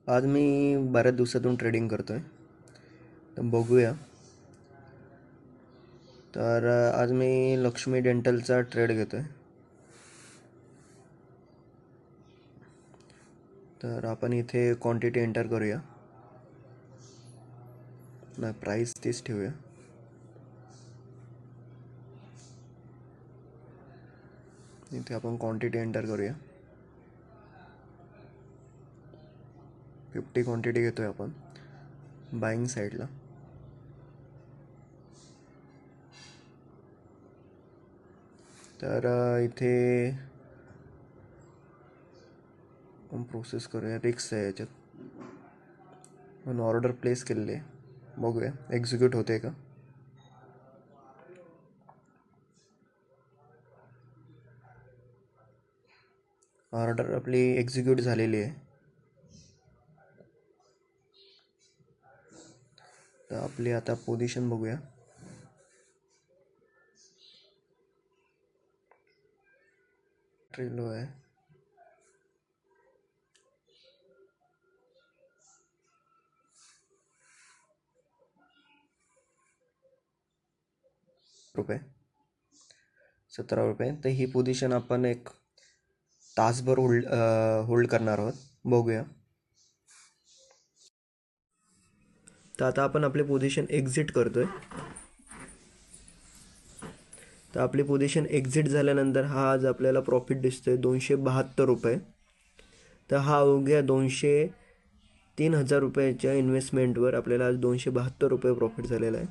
आज मी बऱ्याच दिवसातून ट्रेडिंग करतोय, तर बघूया. तर आज मी लक्ष्मी डेंटलचा ट्रेड घेतोय. तर आपण इथे क्वांटिटी एंटर करूया. नाही, प्राईस तीच ठेवूया. इथे आपण क्वांटिटी एंटर करूया. 50 क्वांटिटी घेतोय आपण बाईंग साईडला. तर इथे आपण प्रोसेस करूया. रिक्स आहे याच्यात, पण ऑर्डर प्लेस केलेली आहे. बघूया एक्झिक्यूट होते का. ऑर्डर आपली एक्झिक्यूट झालेली आहे. तर आपली आता पोझिशन बघूया. ट्रेलो आहे. रुपये 17 रुपये. तर ही पोझिशन आपण एक तासभर होल्ड करणार आहोत. बघूया. तर आता आपण आपली पोझिशन एक्झिट करतोय. तर आपली पोझिशन एक्झिट झाल्यानंतर हा आज आपल्याला प्रॉफिट दिसतोय 272 रुपये. तर हा अवघ्या 3,000 रुपयाच्या इन्व्हेस्टमेंटवर आपल्याला आज 272 रुपये प्रॉफिट झालेला आहे.